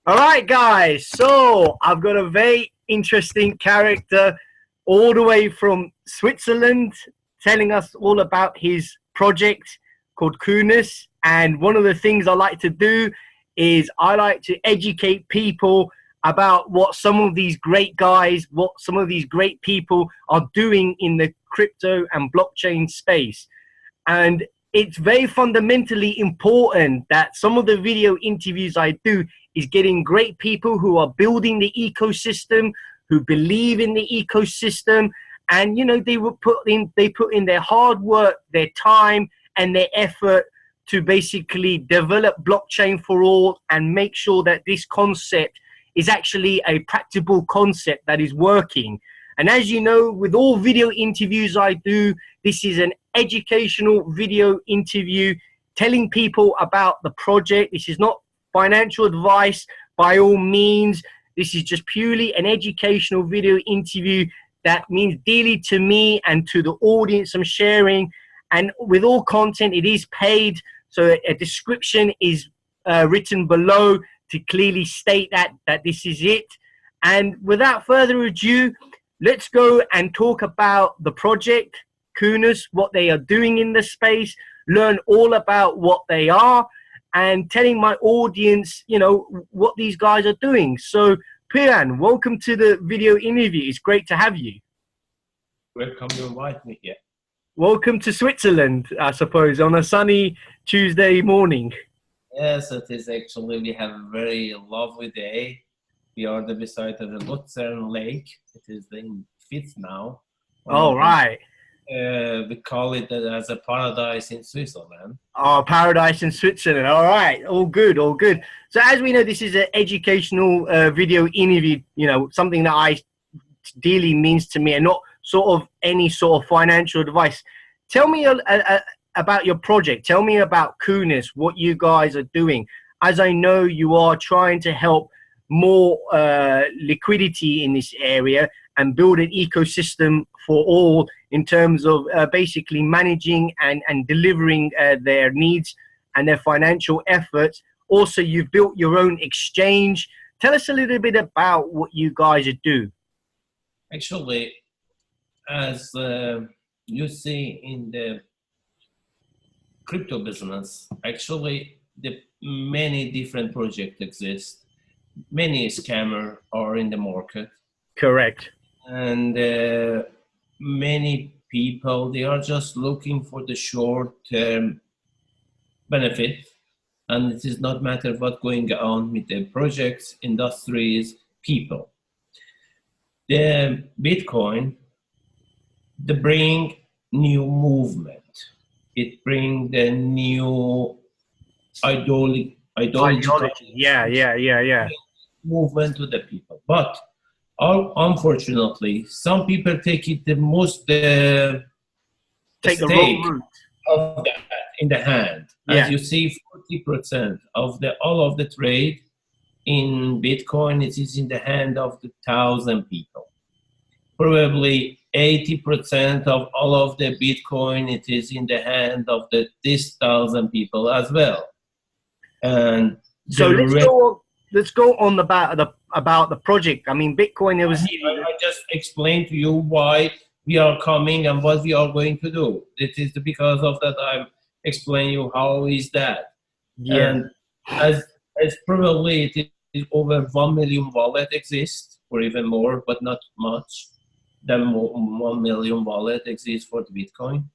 All right, guys. So I've got a very interesting character all the way from Switzerland telling us all about his project called Counos. And one of the things I like to do is I like to educate people about what some of these great guys, what some of these great people are doing in the crypto and blockchain space. And it's very fundamentally important that some of the video interviews I do is getting great people who are building the ecosystem, who believe in the ecosystem, and they put in their hard work, their time, and their effort to basically develop blockchain for all and make sure that this concept is actually a practical concept that is working. And as you know, with all video interviews I do, this is an educational video interview telling people about the project. This is not financial advice by all means. This is just purely an educational video interview that means dearly to me and to the audience I'm sharing. And with all content, it is paid. So a description is written below to clearly state that this is it. And without further ado, let's go and talk about the project, Counos, what they are doing in the space, learn all about what they are, and telling my audience, what these guys are doing. So, Pooyan, welcome to the video interview. It's great to have you. Welcome to invite me here. Welcome to Switzerland, I suppose, on a sunny Tuesday morning. Yes, it is actually. We have a very lovely day. We are beside the Luzern Lake. It is in Fiat now. Oh, right. We call it as a paradise in Switzerland. Oh, paradise in Switzerland. All right. All good. All good. So as we know, this is an educational video interview, something that dearly means to me and not sort of any sort of financial advice. Tell me about your project. Tell me about Counos, what you guys are doing. As I know, you are trying to help more liquidity in this area and build an ecosystem for all in terms of basically managing and delivering their needs and their financial efforts. Also, you've built your own exchange. Tell us a little bit about what you guys do. Actually, as you see in the crypto business, actually, the many different projects exist. Many scammers are in the market. Correct. And many people, they are just looking for the short-term benefit. And it is not matter what going on with the projects, industries, people. The Bitcoin, they bring new movement. It brings the new ideology. Yeah. Movement to the people. But unfortunately, some people take it the most take the wrong route of that in the hand. As you see, 40% of all of the trade in Bitcoin, it is in the hand of the 1,000 people. Probably 80% of all of the Bitcoin, it is in the hand of this 1,000 people as well. And so let's go on about the project. I mean, Bitcoin. I just explained to you why we are coming and what we are going to do. It is because of that I'm explaining you how is that. Yeah. And as probably it is over 1 million wallet exists, or even more, but not much. Than 1 million wallet exists for the Bitcoin,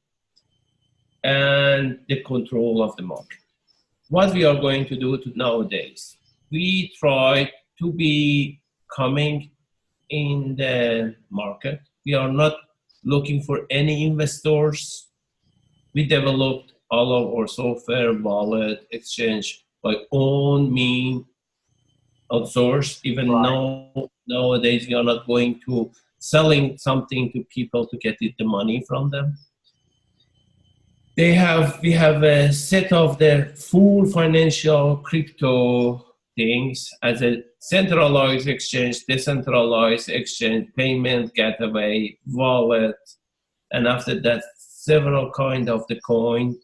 and the control of the market. What we are going to do nowadays, we try to be coming in the market. We are not looking for any investors. We developed all of our software, wallet, exchange by own means, outsourced. Even nowadays, we are not going to selling something to people to get the money from them. We have a set of the full financial crypto things as a centralized exchange, decentralized exchange, payment gateway, wallet, and after that, several kind of the coin.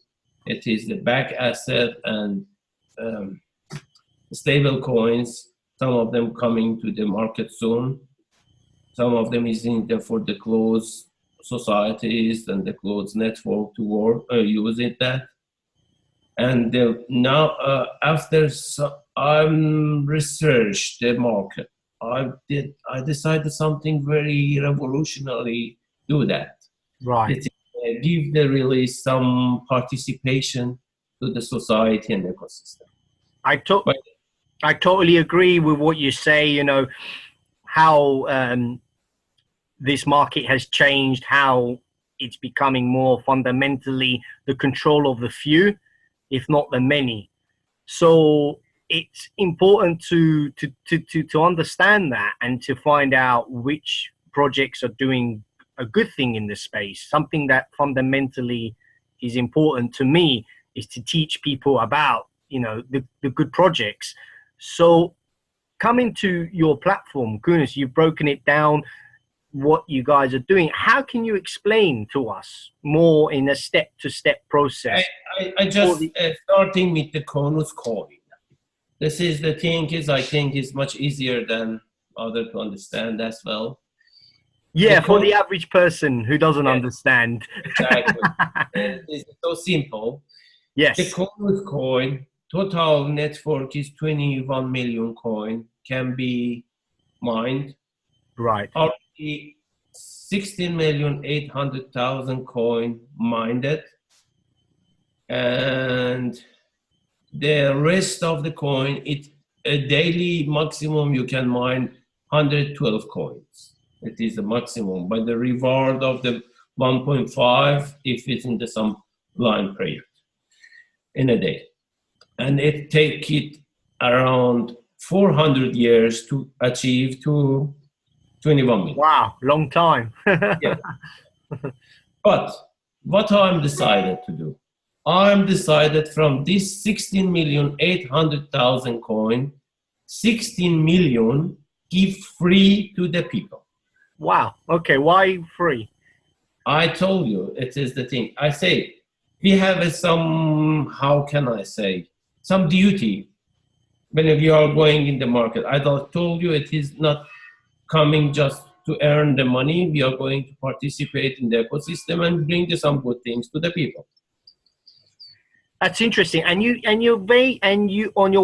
It is the back asset and stable coins. Some of them coming to the market soon. Some of them is in there for the closed societies and the closed network to work, using that. And now, after I researched the market, I decided something very revolutionary. Do that. Right. Give the really some participation to the society and ecosystem. I totally agree with what you say. You know how this market has changed, how it's becoming more fundamentally the control of the few, if not the many. So it's important to understand that and to find out which projects are doing a good thing in this space. Something that fundamentally is important to me is to teach people about, you know, the good projects. So coming to your platform, Counos, you've broken it down, what you guys are doing. How can you explain to us more in a step-to-step process? I just starting with the Counos Coin. This is the thing is I think is much easier than other to understand as well. Yeah, for the average person who doesn't understand. Exactly. It's so simple. Yes. The Counos Coin, total network is 21 million coin, can be mined. Right. Already 16,800,000 coin mined. And the rest of the coin, it's a daily maximum you can mine 112 coins. It is the maximum, but the reward of the 1.5 if it's in the some line period in a day. And it take it around 400 years to achieve to 21 million. Wow, long time. Yeah. But what I'm decided to do, I'm decided from this 16,800,000 coin, 16 million give free to the people. Wow. Okay. Why free? I told you, it is the thing. I say, we have some, how can I say, some duty when we are going in the market. I told you it is not coming just to earn the money. We are going to participate in the ecosystem and bring some good things to the people. That's interesting. And you on your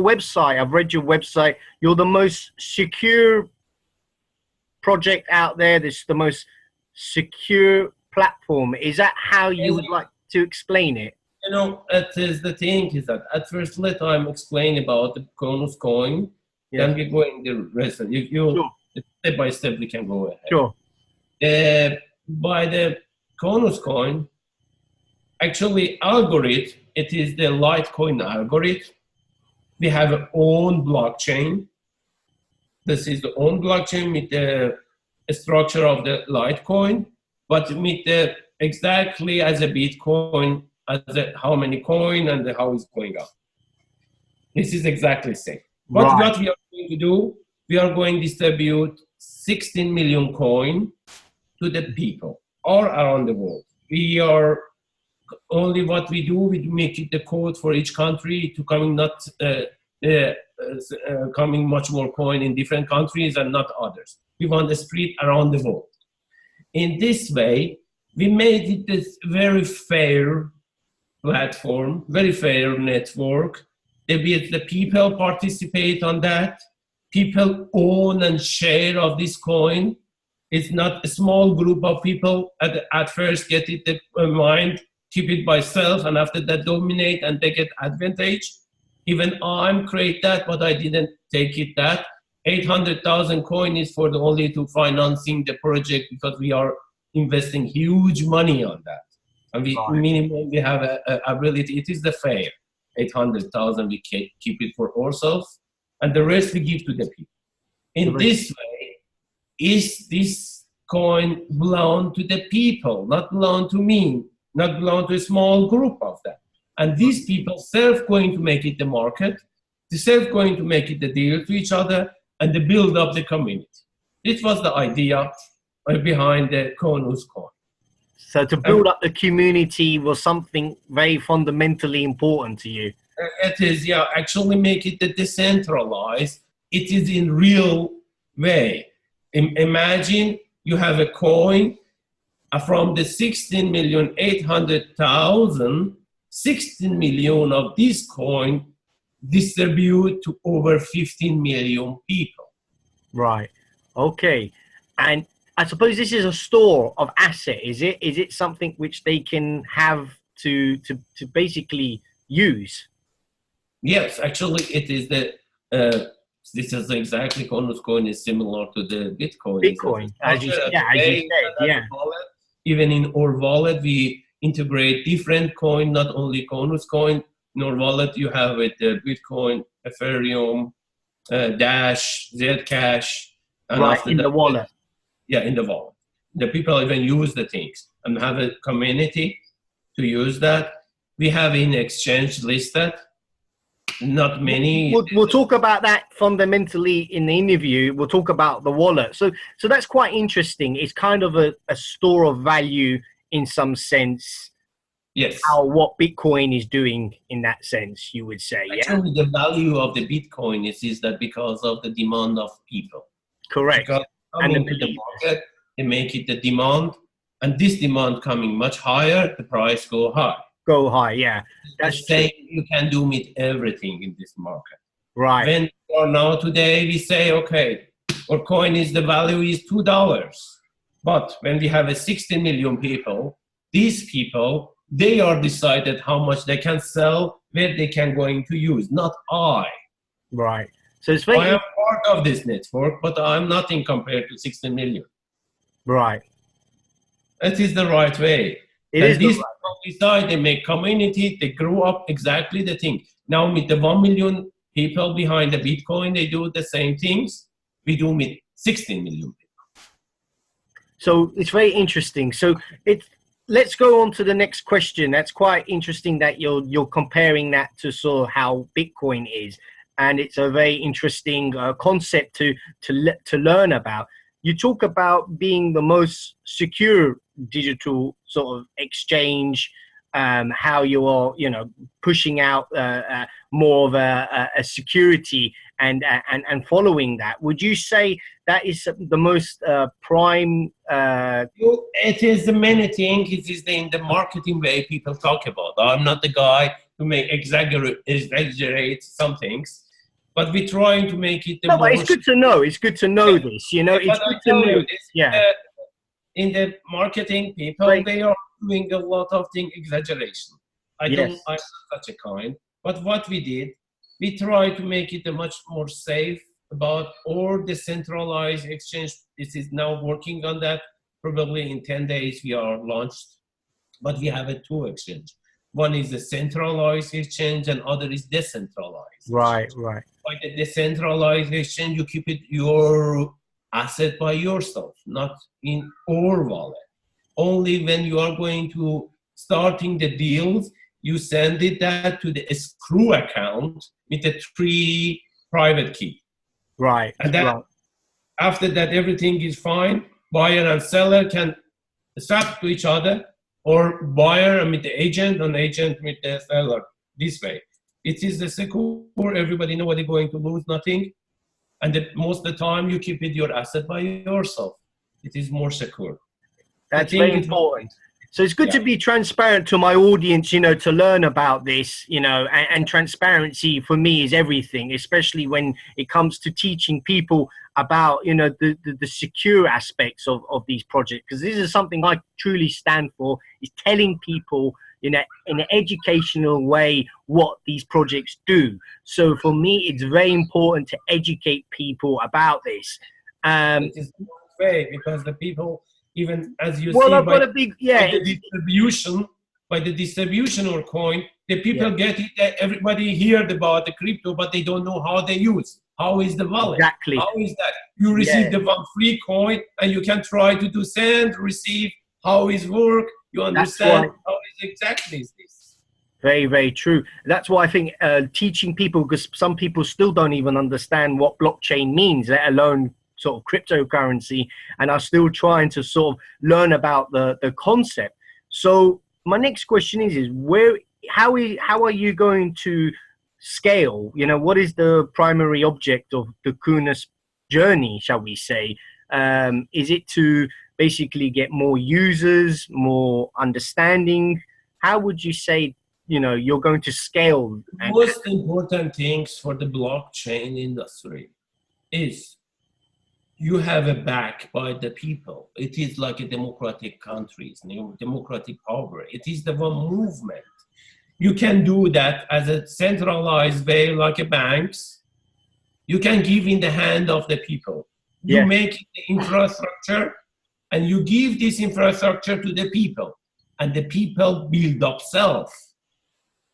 website, I've read your website, you're the most secure project out there. This is the most secure platform. Is that how you would like to explain it? You know, it is the thing is that at first let I'm explain about the Counos Coin. Yeah. Then we go in the rest. Sure. Step by step we can go ahead. Sure. By the Counos Coin, actually algorithm, it is the Litecoin algorithm. We have our own blockchain. This is the own blockchain with the structure of the Litecoin, but with the exactly as a Bitcoin, as a, how many coin and how it's going up. This is exactly the same. But right. What we are going to do, we are going to distribute 16 million coin to the people all around the world. We are only what we do, we make it the code for each country to coming not coming much more coin in different countries and not others. We want to spread around the world. In this way, we made it this very fair platform, very fair network. The people participate on that. People own and share of this coin. It's not a small group of people at first get it mind, keep it by self, and after that dominate and they get advantage. Even I'm create that, but I didn't take it that. 800,000 coin is for the only to financing the project because we are investing huge money on that. And we minimum we have a ability. It is the fair. 800,000 we keep it for ourselves, and the rest we give to the people. In this way, is this coin belong to the people, not belong to me, not belong to a small group of them. And these people self going to make it the market, they self going to make it the deal to each other, and they build up the community. This was the idea behind the Counos Coin. So to build up the community was something very fundamentally important to you. It is, yeah, actually make it decentralized it is in real way. Imagine you have a coin from the 16,800,000, 16 million of this coin distribute to over 15 million people. Right. Okay. And I suppose this is a store of asset, is it? Is it something which they can have to basically use? Yes, actually, it is the. This is exactly Counos Coin is similar to the Bitcoin. Bitcoin, as you said, yeah. Wallet. Even in our wallet, we integrate different coin, not only Counos Coin. In our wallet, you have it Bitcoin, Ethereum, Dash, Zcash, and right, after in that, the wallet. Yeah, in the wallet. The people even use the things and have a community to use that. We have in exchange listed. Not many. We'll talk about that fundamentally in the interview. We'll talk about the wallet. So that's quite interesting. It's kind of a store of value in some sense. Yes. What Bitcoin is doing in that sense, you would say. Actually, the value of the Bitcoin is that because of the demand of people. Correct. Because coming to the market, they make it the demand, and this demand coming much higher, the price go high. Go high, yeah. That's saying you can do with everything in this market. Right. When or now today we say, okay, our coin is the value is $2. But when we have a 60 million people, these people, they are decided how much they can sell, where they can going to use, not I. Right. So it's very I am part of this network, but I'm nothing compared to 60 million. Right. That is the right way. It is this decide, they make community, they grow up exactly the thing. Now with the 1 million people behind the Bitcoin, they do the same things we do with 16 million people. So it's very interesting. So let's go on to the next question. That's quite interesting that you're comparing that to sort of how Bitcoin is, and it's a very interesting concept to learn about. You talk about being the most secure digital sort of exchange, how you are, pushing out more of a security and following that. Would you say that is the most prime? It is many things. It is in the marketing way people talk about. I'm not the guy to exaggerate some things. But we're trying to make it. But it's good to know. It's good to know this. It's good to know. In the marketing, people they are doing a lot of things exaggeration. I'm not such a kind. But what we did, we tried to make it a much more safe about all decentralized exchange. This is now working on that. Probably in 10 days we are launched. But we have two exchange. One is the centralized exchange, and other is decentralized. Right. By the decentralized exchange, you keep it your asset by yourself, not in our wallet. Only when you are going to starting the deals, you send that to the escrow account with a 3 private key. Right. And then after that, everything is fine. Buyer and seller can swap to each other, or buyer with the agent and agent with the seller this way. It is the secure, everybody know what they're going to lose, nothing. And most of the time you keep it your asset by yourself. It is more secure. That's very important. So it's good to be transparent to my audience, to learn about this, and transparency for me is everything, especially when it comes to teaching people about, the secure aspects of these projects. Because this is something I truly stand for, is telling people, in an educational way what these projects do. So for me, it's very important to educate people about this. It is the way, because the people, even as you well, see I've by, got a big, by the distribution or coin, the people get it, everybody heard about the crypto, but they don't know how they use. How is the wallet? Exactly. How is that? You receive the one free coin and you can try to do send, receive, how is work, you understand how is exactly is this. Very, very true. That's why I think teaching people, because some people still don't even understand what blockchain means, let alone sort of cryptocurrency, and are still trying to sort of learn about the concept. So my next question is how are you going to scale? You know, what is the primary object of the Counos journey, shall we say? Is it to basically get more users, more understanding? How would you say, you know, you're going to scale? Most important things for the blockchain industry is you have a back by the people. It is like a democratic countries, democratic power. It is the one movement. You can do that as a centralized way, like a banks. You can give in the hand of the people. You make the infrastructure, and you give this infrastructure to the people, and the people build up self.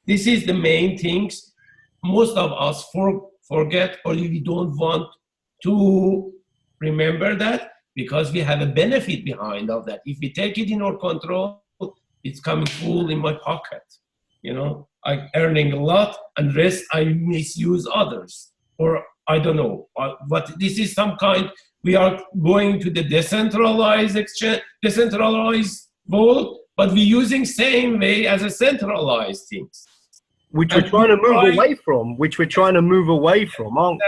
This is the main things most of us forget, or we don't want to remember that, because we have a benefit behind of that. If we take it in our control, it's coming full in my pocket. You know, I'm earning a lot, and rest I misuse others, or I don't know. But this is some kind. We are going to the decentralized exchange, decentralized world, but we're using same way as a centralized things. Which we're trying to move away from. Which we're trying to move away from, aren't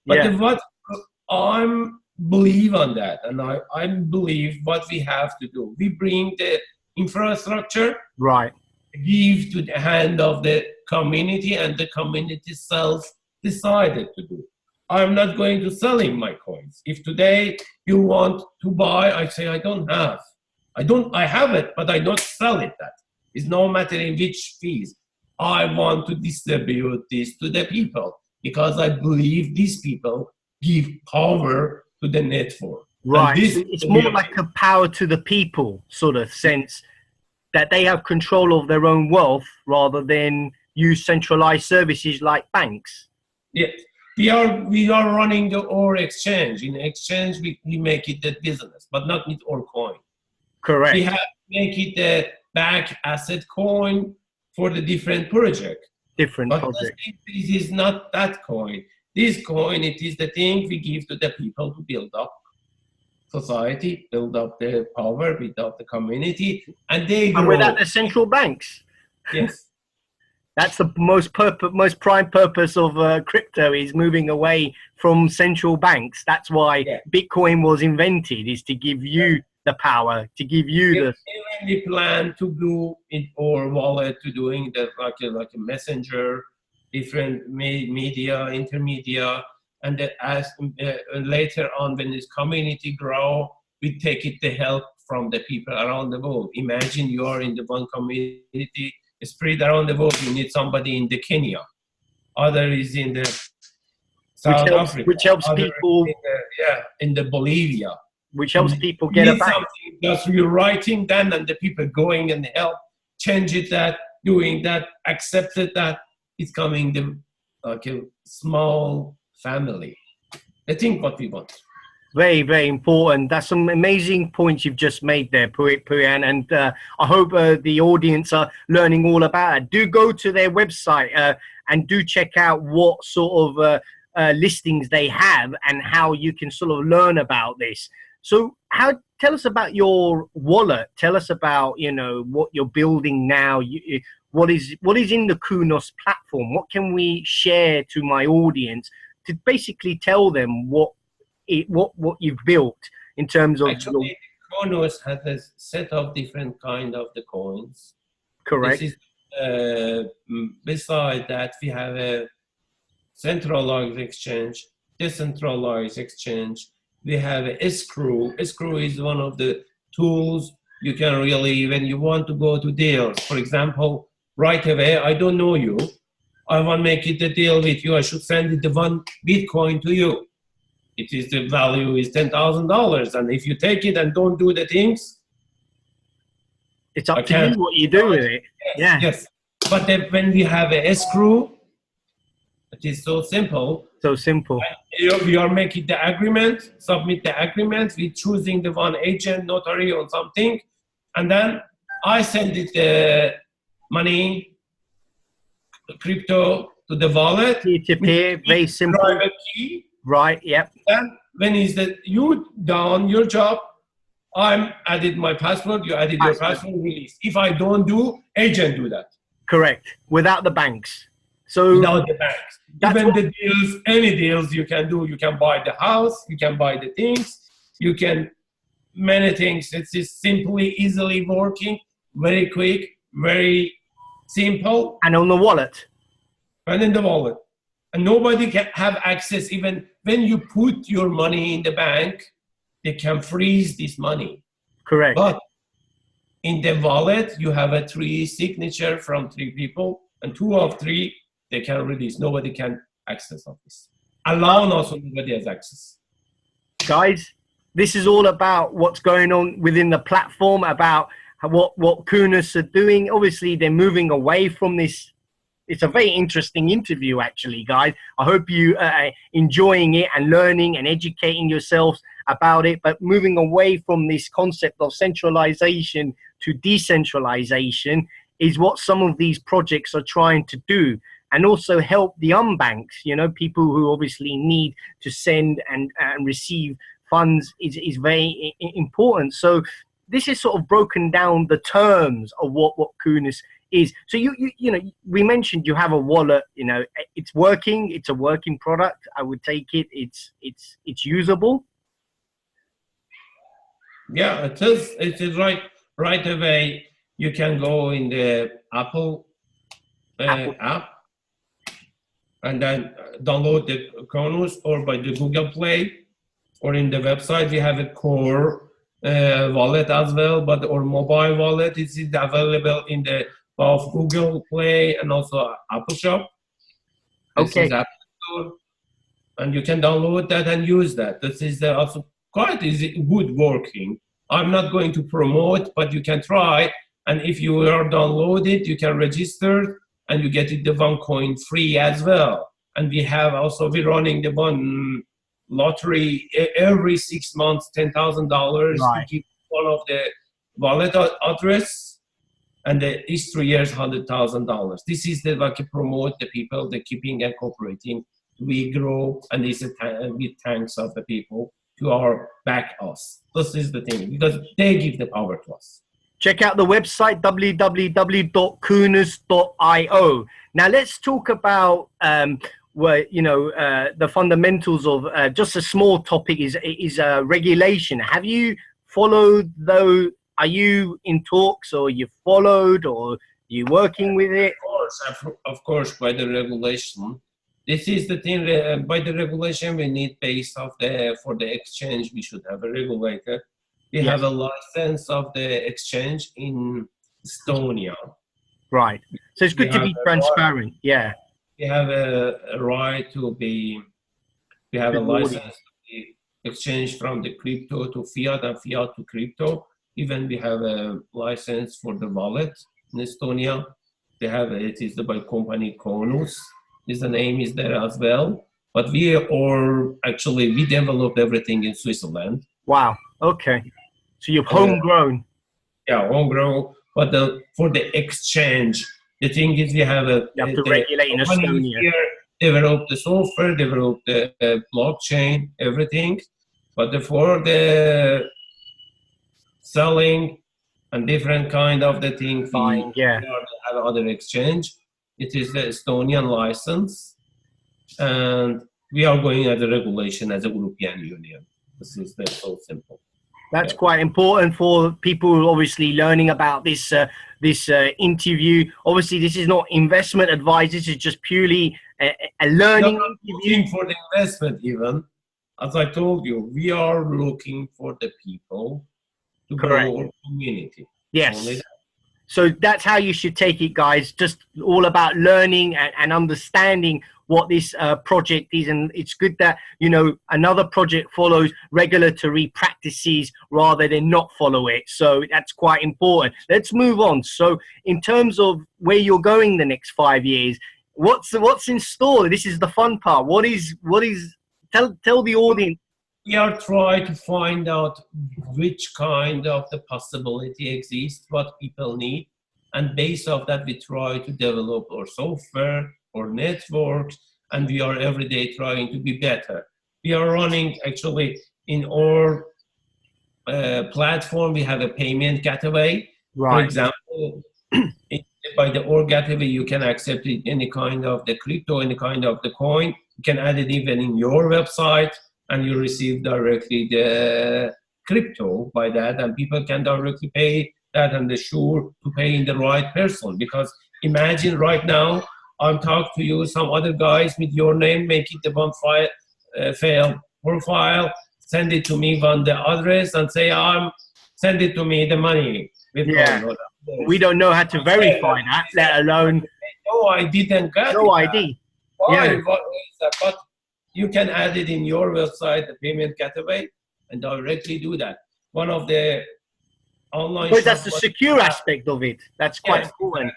we? Exactly. But what I believe on that, and I believe what we have to do. We bring the infrastructure, right, give to the hand of the community, and the community self decided to do. I'm not going to selling my coins. If today you want to buy, I say I don't have. I have it, but I don't sell it. That is no matter in which fees. I want to distribute this to the people because I believe these people give power to the network. Right. It's more like a power to the people sort of sense, that they have control of their own wealth rather than use centralized services like banks. Yes. We are running our exchange. In exchange, we make it the business, but not with our coin. Correct. We have to make it the back asset coin for the different project. But this is not that coin. This coin, it is the thing we give to the people to build up society, build up the power, build up the community, and they grow. And without the central banks. Yes. That's the most prime purpose of crypto, is moving away from central banks. That's why Bitcoin was invented, is to give you the power, to give you we plan to do in our wallet, to doing that like a messenger, different media, intermedia, and as later on when this community grow, we take it the help from the people around the world. Imagine you are in the one community spread around the world. You need somebody in the Kenya, other is in the South Africa, which helps people in the Bolivia, which helps people get a bank. Something just rewriting then, and the people going and help change it, that doing that, accepted that it's coming like a small family. I think what we want. Very, very important. That's some amazing points you've just made there, Pooyan, and I hope the audience are learning all about it. Do go to their website and do check out what sort of listings they have and how you can sort of learn about this. So tell us about your wallet. Tell us about, you know, what you're building now. What is in the Counos platform? What can we share to my audience to basically tell them what you've built in terms of? Actually, Counos has a set of different kind of the coins. Correct. This is, beside that, we have a centralized exchange, decentralized exchange. We have a escrow. Escrow is one of the tools you can really, when you want to go to deals, for example, right away, I don't know you, I want to make it a deal with you, I should send it the one Bitcoin to you. It is the value is $10,000, and if you take it and don't do the things, it's up to you what you do with it. Yes. But then when we have an escrow, it is so simple. So simple. We are making the agreement, submit the agreement, we're choosing the one agent, notary or something, and then I send it the money, crypto to the wallet. Peer-to-peer, very simple. Private key. Right, yep. And when is that you done your job, I'm added my password, you added your password, release. If I don't do, agent do that. Correct. Without the banks. So without the banks. Even the deals, any deals you can do, you can buy the house, you can buy the things, you can, many things. It's just simply, easily working, very quick, very simple. And on the wallet. And in the wallet. And nobody can have access, even when you put your money in the bank, they can freeze this money. Correct. But in the wallet, you have a 3 signature from 3 people, and 2 of 3, they can release. Nobody can access of this. Alone also, nobody has access. Guys, this is all about what's going on within the platform, about what Counos are doing. Obviously, they're moving away from this. It's a very interesting interview, actually, guys. I hope you are enjoying it and learning and educating yourselves about it, but moving away from this concept of centralization to decentralization is what some of these projects are trying to do, and also help the unbanks, you know, people who obviously need to send and receive funds is very important. So this is sort of broken down the terms of what Counos is. So you know, we mentioned you have a wallet, you know, it's working, it's a working product. I would take it, it's usable. Yeah, it is right away. You can go in the Apple app and then download the Counos, or by the Google Play, or in the website. We have a core wallet as well, but our mobile wallet is available in the both Google Play and also Apple Shop. Okay. This is Apple Store, and you can download that and use that. This is also quite easy, good working. I'm not going to promote, but you can try. And if you are downloaded, you can register and you get it the 1 coin free as well. And we have also, we're running the one lottery every 6 months, $10,000 Right. to give one of the wallet address, and each 3 years, $100,000. This is the like promote the people, the keeping and cooperating. We grow, and this is with thanks of the people who are back us. This is the thing, because they give the power to us. Check out the website, www.counos.io. Now let's talk about the fundamentals of just a small topic is regulation. Have you followed though? Are you in talks, or you followed, or you working with it? Of course, by the regulation. This is the thing. By the regulation, we need base of for the exchange. We should have a regulator. We have a license of the exchange in Estonia. Right. So it's good to be transparent. Yeah. We have a right to be. We have a license to be exchange from the crypto to fiat and fiat to crypto. Even we have a license for the wallet in Estonia. They have it is by company Counos. The name is there as well. But we developed everything in Switzerland. Wow. Okay. So you're homegrown. Yeah, homegrown. But for the exchange, the thing is we have you have to regulate in Estonia. Here, develop the software, develop the blockchain, everything. But for the selling and different kind of the thing, we have other exchange. It is the Estonian license, and we are going as a regulation as a European Union. This is so simple. That's quite important for people obviously learning about this interview. Obviously, this is not investment advice. This is just purely a learning interview. Looking for the investment even. As I told you, we are looking for the people to grow our community. Yes. So that's how you should take it, guys. Just all about learning and understanding what this project is. And it's good that, you know, another project follows regulatory practices rather than not follow it. So that's quite important. Let's move on. So in terms of where you're going the next 5 years, what's in store? This is the fun part. What is tell the audience. We are trying to find out which kind of the possibility exists, what people need, and based off that we try to develop our software or networks, and we are every day trying to be better. We are running actually in our platform. We have a payment gateway. Right. For example, in by the or gateway. You can accept it any kind of the crypto, any kind of the coin. You can add it even in your website, and you receive directly the crypto by that, and people can directly pay that, and they're sure to pay in the right person. Because imagine right now, I'm talking to you, some other guys with your name, make it the one file profile, send it to me on the address, and say, send it to me the money. We don't know how to verify that, let alone. No, I didn't get no it. ID. Why? What is that? But you can add it in your website, the payment gateway, and directly do that. One of the online. But that's the secure aspect of it. That's quite important.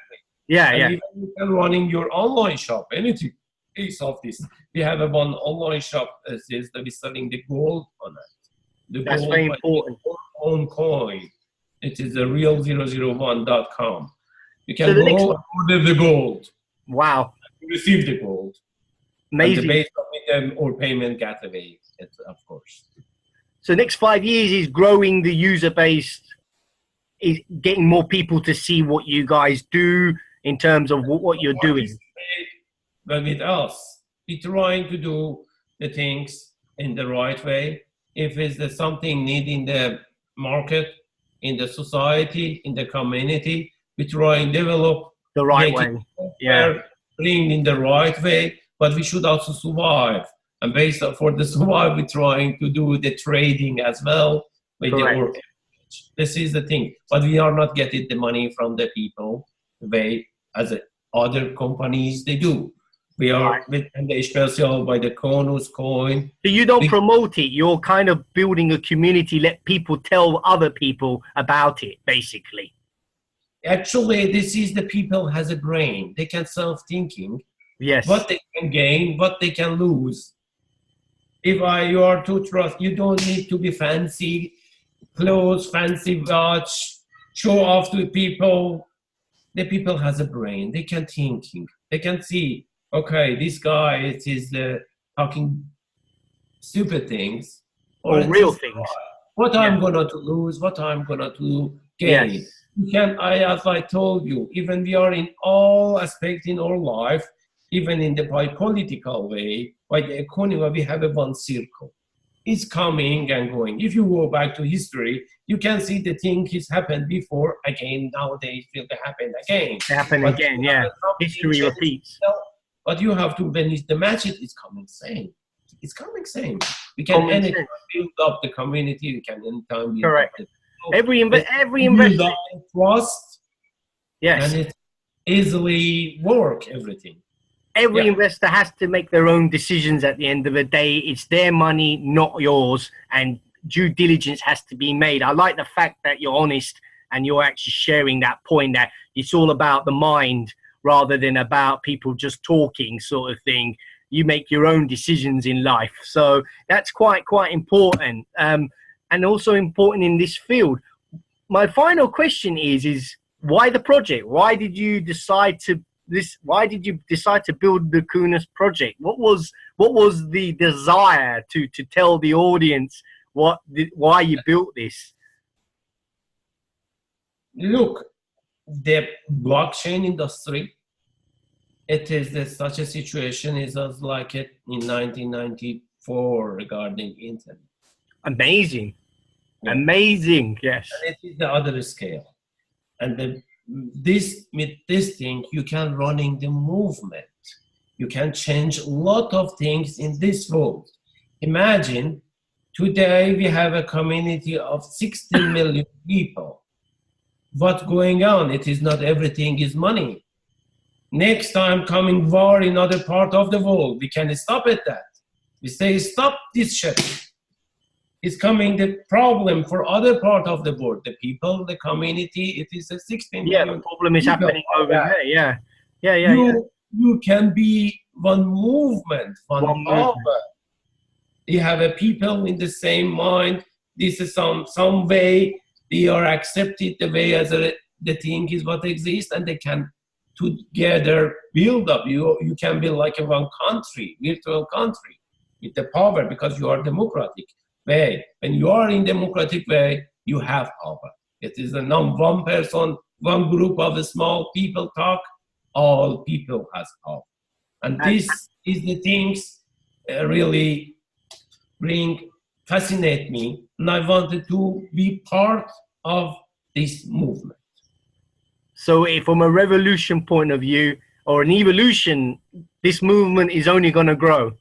Yeah, and even you can run in your online shop, anything piece of this. We have one online shop that says that we're selling the gold on it. That's very important. Own coin. It is the real001.com. You can So go order the gold. Wow. Receive the gold. Amazing. Based on them or payment gateway, of course. So next 5 years is growing the user base, is getting more people to see what you guys do in terms of what you're doing. But with us, we're trying to do the things in the right way. If it's something need in the market, in the society, in the community, we try and develop the right way. Bring in the right way, but we should also survive. And based on for the survive, we're trying to do the trading as well. This is the thing. But we are not getting the money from the people the way as other companies they do. We are and especially by the Counos Coin. So you don't promote it. You're kind of building a community. Let people tell other people about it, basically. Actually, this is the people has a brain. They can self-thinking. Yes. What they can gain, what they can lose. If you are to trust, you don't need to be fancy clothes, fancy watch, show off to people. The people has a brain. They can thinking. They can see. Okay, this guy is talking stupid things or real things. What I'm gonna to lose, what I'm gonna to gain. Yes. You can, as I told you, even we are in all aspects in our life, even in the political way, by the economy, we have a one circle. It's coming and going. If you go back to history, you can see the thing has happened before, again, nowadays will happen again. Happen again, yeah. History repeats. But you have to, when the match it's coming same. It's coming same. We can anytime build up the community, we can anytime build Correct. up every investor trust, yes, and it easily work everything. Every investor has to make their own decisions at the end of the day. It's their money, not yours, and due diligence has to be made. I like the fact that you're honest and you're actually sharing that point that it's all about the mind rather than about people just talking sort of thing. You make your own decisions in life. So that's quite important. And also important in this field. My final question is why the project? Why did you decide to build the Counos project? What was the desire to tell the audience why you built this? Look, the blockchain industry, it is such a situation is as like it in 1994 regarding internet. Amazing. Yeah. Amazing, yes. And it is the other scale. And with this thing, you can running the movement. You can change a lot of things in this world. Imagine today we have a community of 16 million people. What's going on? It is not everything is money. Next time coming war in other part of the world, we can stop at that. We say, stop this shit. It's coming the problem for other part of the world. The people, the community, it is a 16 million. Yeah, the problem is happening over there. Yeah. You can be one movement, one power. You have a people in the same mind. This is some way they are accepted the way as the thing is what exists, and they can together build up. You can be like a one country, virtual country, with the power because you are democratic way. When you are in democratic way, you have power. It is a one person, one group of small people talk, all people has power. And this is the things really fascinate me, and I wanted to be part of this movement. So from a revolution point of view, or an evolution, this movement is only going to grow.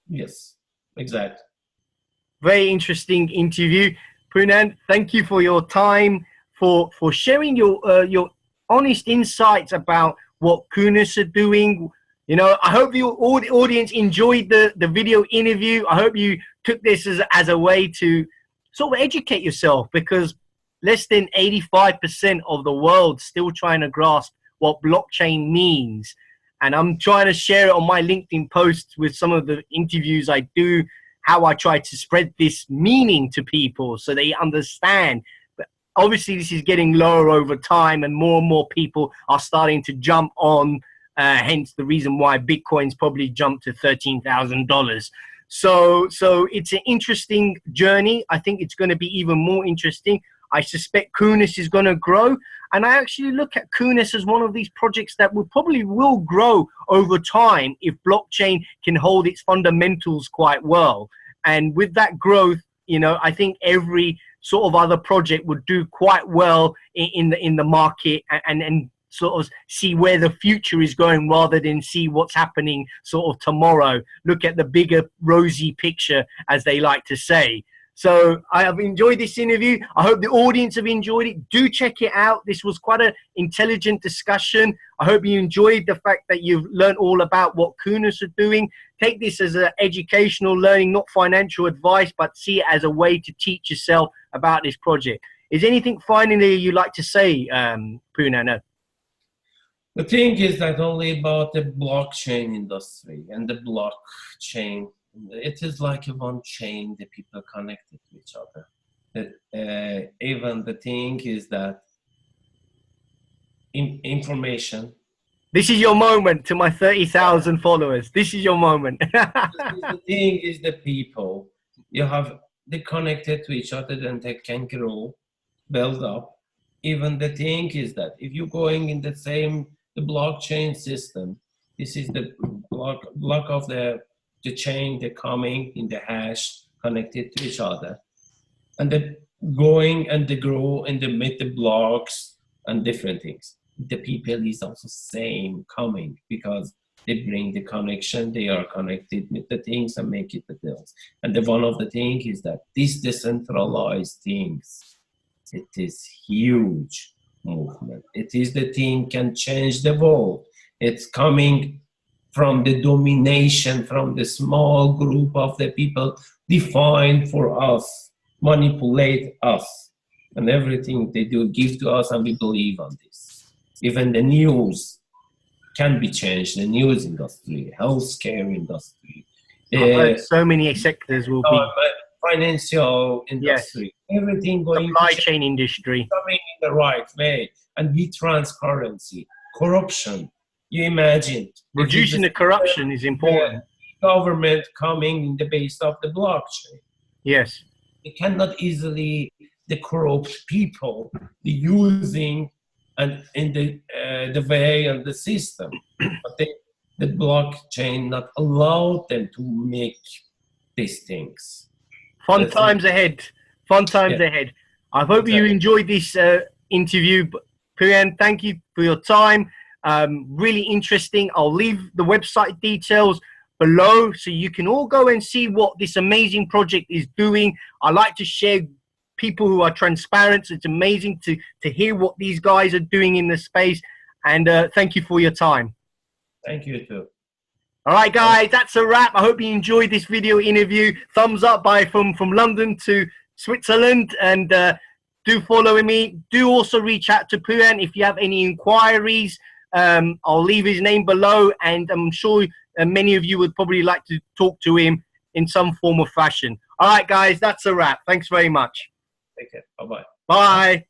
Yes, exactly. Very interesting interview. Pooyan, thank you for your time, for sharing your honest insights about what Counos are doing. You know, I hope the audience enjoyed the video interview. I hope you took this as a way to sort of educate yourself, because less than 85% of the world still trying to grasp what blockchain means. And I'm trying to share it on my LinkedIn posts with some of the interviews I do, how I try to spread this meaning to people so they understand. But obviously this is getting lower over time, and more people are starting to jump on, hence the reason why Bitcoin's probably jumped to $13,000. So it's an interesting journey. I think it's going to be even more interesting. I suspect Counos is going to grow, and I actually look at Counos as one of these projects that will grow over time if blockchain can hold its fundamentals quite well. And with that growth, you know, I think every sort of other project would do quite well in the market, and sort of see where the future is going rather than see what's happening sort of tomorrow. Look at the bigger rosy picture, as they like to say. So I have enjoyed this interview. I hope the audience have enjoyed it. Do check it out. This was quite an intelligent discussion. I hope you enjoyed the fact that you've learned all about what Counos are doing. Take this as an educational learning, not financial advice, but see it as a way to teach yourself about this project. Is anything finally you'd like to say, Pooyan? The thing is that only about the blockchain industry and the blockchain. It is like a one chain, the people connected to each other. Even the thing is that information. This is your moment to my 30,000 followers. This is your moment. The thing is the people. They connected to each other, and they can grow, build up. Even the thing is that if you're going in the blockchain system, this is the block of the chain, they're coming in the hash, connected to each other, and they're going and they grow and they make the blocks and different things. The people is also same coming, because they bring the connection, they are connected with the things and make it the deals. And the one of the thing is that these decentralized things, it is huge movement. It is the thing can change the world. It's coming from the domination, from the small group of the people defined for us, manipulate us, and everything they do give to us, and we believe on this. Even the news can be changed, the news industry, healthcare industry. So many sectors will be. Financial industry, yes. Everything going supply chain industry. Coming in the right way, and be transparency, corruption. You imagine reducing the corruption is important. Government coming in the base of the blockchain. Yes, you cannot easily the corrupt people using and in the way and the system, but the blockchain not allow them to make these things. Fun times ahead. Fun times ahead. I hope you enjoyed this interview. Pooyan, thank you for your time. Really interesting. I'll leave the website details below so you can all go and see what this amazing project is doing. I like to share people who are transparent. It's amazing to hear what these guys are doing in the space. And thank you for your time. Thank you too. All right, guys, that's a wrap. I hope you enjoyed this video interview. Thumbs up from London to Switzerland, and do follow me. Do also reach out to Pooyan if you have any inquiries. I'll leave his name below, and I'm sure many of you would probably like to talk to him in some form or fashion. All right, guys, that's a wrap. Thanks very much. Take care. Bye-bye. Bye.